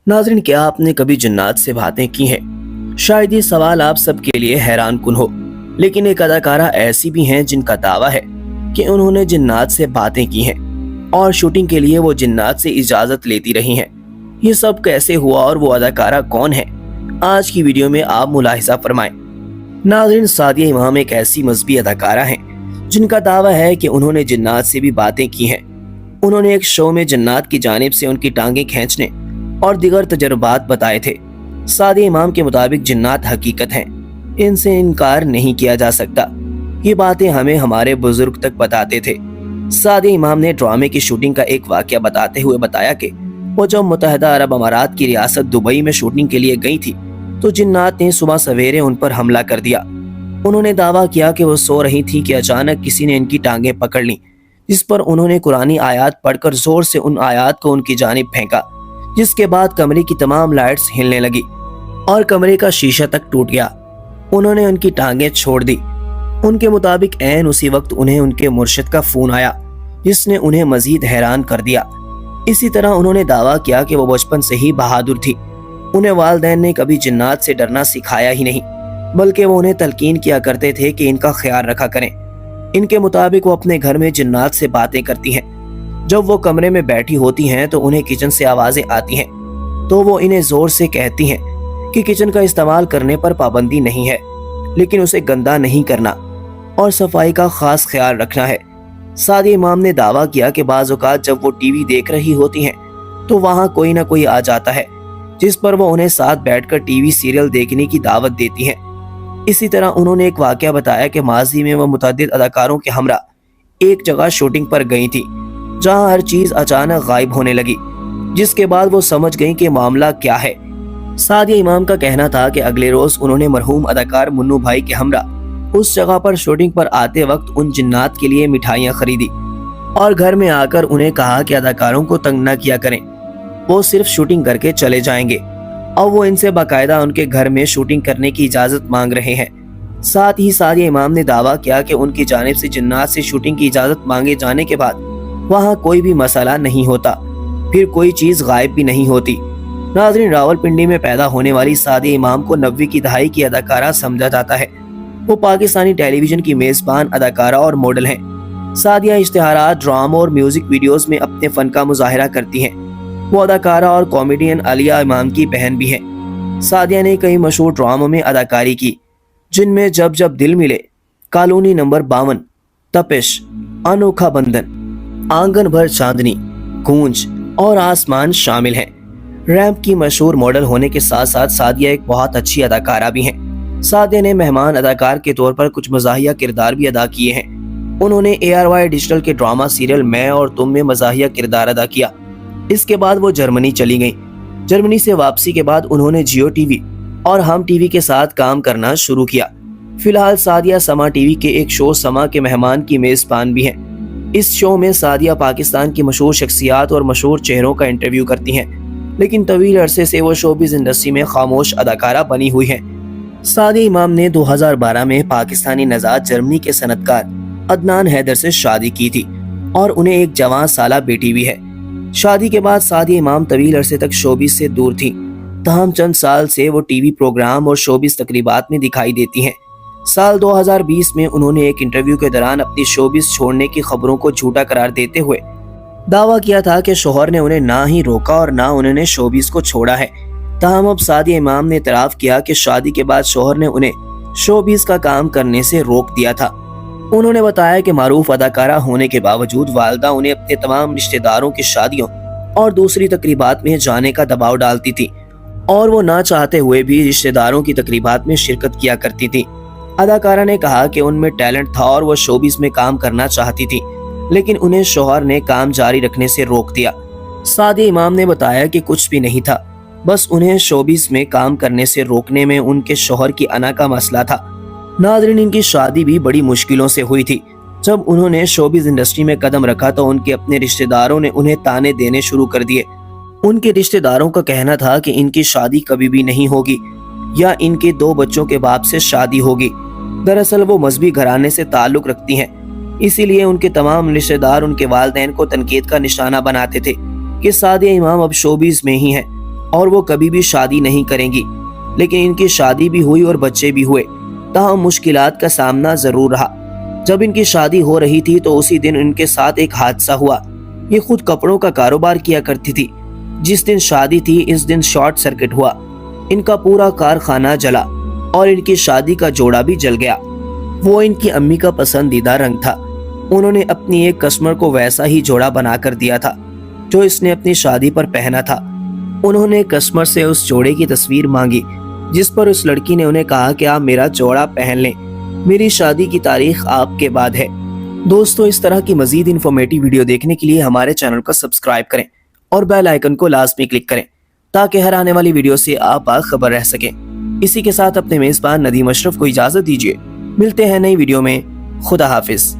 नाज़रीन, क्या आपने कभी जिन्नात से बातें की हैं? शायद ये सवाल आप सबके लिए हैरान कुन हो, लेकिन एक अदाकारा ऐसी भी हैं जिनका दावा है कि उन्होंने जिन्नात से बातें की हैं और शूटिंग के लिए वो जिन्नात से इजाजत लेती रही हैं। ये सब कैसे हुआ और वो अदाकारा कौन है, आज की वीडियो में आप मुलाहिजा फरमाएं। नाज़रीन, सादिया इमाम एक ऐसी मजहबी अदाकारा हैं जिनका दावा है कि उन्होंने जिन्नात से भी बातें की हैं। उन्होंने एक शो में जिन्नात की जानिब से उनकी टांगें खींचने और दीगर तजर्बात बताए थे। सादिया इमाम के मुताबिक जिन्नात हकीकत हैं, इनसे इनकार नहीं किया जा सकता। ये बातें हमें हमारे बुजुर्ग तक बताते थे। सादिया इमाम ने ड्रामे की शूटिंग का एक वाकया बताते हुए बताया कि वो जब मुत्तहिदा अरब अमारात की रियासत दुबई में शूटिंग के लिए गई थी तो जिन्नात ने सुबह सवेरे उन पर हमला कर दिया। उन्होंने दावा किया कि वो सो रही थी कि अचानक किसी ने इनकी टांगें पकड़ ली, जिस पर उन्होंने कुरानी आयात पढ़कर जोर से उन आयात को उनकी जानिब फेंका, जिसके बाद कमरे की तमाम लाइट्स हिलने लगी और कमरे का शीशा तक टूट गया। उन्होंने उनकी टांगें छोड़ दी। उनके मुताबिक ऐन उसी वक्त उन्हें उनके मुर्शिद का फोन आया, जिसने उन्हें मजीद हैरान कर दिया। इसी तरह उन्होंने दावा किया कि वो बचपन से ही बहादुर थी। उन्हें वालिदैन ने कभी जिन्नात से डरना सिखाया ही नहीं, बल्कि वो उन्हें तलकीन किया करते थे कि इनका ख्याल रखा करें। इनके मुताबिक वो अपने घर में जिन्नात से बातें करती हैं। जब वो कमरे में बैठी होती हैं तो उन्हें किचन से आवाजें आती हैं, तो वो इन्हें जोर से कहती हैं कि किचन का इस्तेमाल करने पर पाबंदी नहीं है, लेकिन उसे गंदा नहीं करना और सफाई का खास ख्याल रखना है। सादिया इमाम ने दावा किया कि बाज़ औक़ात जब वो टीवी देख रही होती हैं तो वहाँ कोई ना कोई आ जाता है, जिस पर वो उन्हें साथ बैठकर टीवी सीरियल देखने की दावत देती हैं। इसी तरह उन्होंने एक वाकया बताया कि माजी में वो मुतअद्दिद अदाकारों के हमरा एक जगह शूटिंग पर गई थी, जहां हर चीज अचानक गायब होने लगी, जिसके बाद वो समझ गईं कि मामला क्या है। सादिया इमाम का कहना था कि अगले रोज उन्होंने मरहूम अदाकार मुन्नू भाई के हमरा उस जगह पर शूटिंग पर आते वक्त उन जिन्नात के लिए मिठाइयाँ खरीदी और घर में आकर उन्हें कहा कि अदाकारों को तंग न किया करें, वो सिर्फ शूटिंग करके चले जाएंगे। और वो इनसे बाकायदा उनके घर में शूटिंग करने की इजाजत मांग रहे हैं। साथ ही सादिया इमाम ने दावा किया कि उनकी जानिब से जिन्नात से शूटिंग की इजाजत मांगे जाने के बाद वहाँ कोई भी मसला नहीं होता, फिर कोई चीज गायब भी नहीं होती। नाज़रीन, रावलपिंडी में पैदा होने वाली सादिया इमाम को 90 की दहाई की अदाकारा समझा जाता है। वो पाकिस्तानी टेलीविजन की मेजबान अदाकारा और मॉडल हैं। सादिया इश्तिहारात, ड्रामा और म्यूजिक वीडियोस में अपने फन का मुजाहिरा करती हैं। वो अदाकारा और कॉमेडियन आलिया इमाम की बहन भी हैं। सादिया ने कई मशहूर ड्रामों में अदाकारी की, जिनमें जब जब दिल मिले, कॉलोनी नंबर 52, तपिश, अनोखा बंधन, आंगन भर चांदनी, गूंज और आसमान शामिल हैं। रैंप की मशहूर मॉडल होने के साथ साथ सादिया एक बहुत अच्छी अदाकारा भी हैं। सादिया ने मेहमान अदाकार के तौर पर कुछ मज़ाहिया किरदार भी अदा किए हैं। उन्होंने ARY डिजिटल के ड्रामा सीरियल मैं और तुम में मज़ाहिया किरदार अदा किया। इसके बाद वो जर्मनी चली गईं। जर्मनी से वापसी के बाद उन्होंने जियो टीवी और हम टीवी के साथ काम करना शुरू किया। फिलहाल सादिया समा टीवी के एक शो समा के मेहमान की मेजबान भी हैं। इस शो में सादिया पाकिस्तान की मशहूर शख्सियात और मशहूर चेहरों का इंटरव्यू करती हैं, लेकिन तवील अरसे से वो शोबिज़ इंडस्ट्री में खामोश अदाकारा बनी हुई हैं। सादिया इमाम ने 2012 में पाकिस्तानी नजात जर्मनी के सनतकार अदनान हैदर से शादी की थी और उन्हें एक जवान साला बेटी भी है। शादी के बाद सादिया इमाम तवील अरसे तक शोबिज़ से दूर थी, तहम चंद साल से वो टीवी प्रोग्राम और शोबिज़ तकरीबात में दिखाई देती हैं। साल 2020 में उन्होंने एक इंटरव्यू के दौरान अपनी शोबिज़ छोड़ने की खबरों को झूठा करार देते हुए दावा किया था कि शोहर ने उन्हें ना ही रोका और ना उन्होंने शोबिज़ को छोड़ा है। ताहम अब सादिया इमाम ने इतराफ़ किया कि शादी के बाद शोहर ने उन्हें शोबिज़ का काम करने से रोक दिया था। उन्होंने बताया कि मारूफ अदाकारा होने के बावजूद वालिदा उन्हें अपने तमाम रिश्तेदारों की शादियों और दूसरी तकरीबात में जाने का दबाव डालती थी और वो ना चाहते हुए भी रिश्तेदारों की तकरीबात में शिरकत किया करती थी। अदाकारा ने कहा कि उनमें टैलेंट था और वो शोबिज़ में काम करना चाहती थी, लेकिन उन्हें शोहर ने काम जारी रखने से रोक दिया। सादिया इमाम ने बताया कि कुछ भी नहीं था, बस उन्हें शोबिज़ में काम करने से रोकने में उनके शोहर की अना का मसला था। नाज़रीन, इनकी शादी भी बड़ी मुश्किलों से हुई थी। जब उन्होंने शोबिज़ इंडस्ट्री में कदम रखा तो उनके अपने रिश्तेदारों ने उन्हें ताने देने शुरू कर दिए। उनके रिश्तेदारों का कहना था कि इनकी शादी कभी भी नहीं होगी या इनके 2 बच्चों के बाप से शादी होगी। दरअसल वो मजहबी घराने से ताल्लुक रखती हैं, इसीलिए उनके तमाम रिश्तेदार उनके वालिदैन को तनकीद का निशाना बनाते थे कि सादिया इमाम अब शोबिज़ में ही हैं اور وہ کبھی بھی شادی نہیں کریں گی، لیکن ان کی شادی بھی ہوئی اور بچے بھی ہوئے، تاہم مشکلات کا سامنا ضرور رہا۔ جب ان کی شادی ہو رہی تھی تو اسی دن ان کے ساتھ ایک حادثہ ہوا۔ یہ خود کپڑوں کا کاروبار کیا کرتی تھی۔ جس دن شادی تھی اس دن شارٹ سرکٹ ہوا، ان کا پورا کارخانہ جلا اور ان کی شادی کا جوڑا بھی جل گیا۔ وہ ان کی امی کا پسندیدہ رنگ تھا۔ انہوں نے اپنی ایک کسٹمر کو ویسا ہی جوڑا بنا کر دیا تھا جو اس نے اپنی شادی پر پہنا تھا۔ انہوں نے کسٹمر سے اس جوڑے کی تصویر مانگی، جس پر اس لڑکی نے انہیں کہا کہ آپ میرا جوڑا پہن لیں، میری شادی کی تاریخ آپ کے بعد ہے۔ دوستو، اس طرح کی مزید انفارمیٹیو ویڈیو دیکھنے کے لیے ہمارے چینل کو سبسکرائب کریں اور بیل آئیکن کو لازمی کلک کریں تاکہ ہر آنے والی ویڈیو سے آپ باخبر رہ سکیں۔ اسی کے ساتھ اپنے میزبان ندیم اشرف کو اجازت دیجیے، ملتے ہیں نئی ویڈیو میں۔ خدا حافظ۔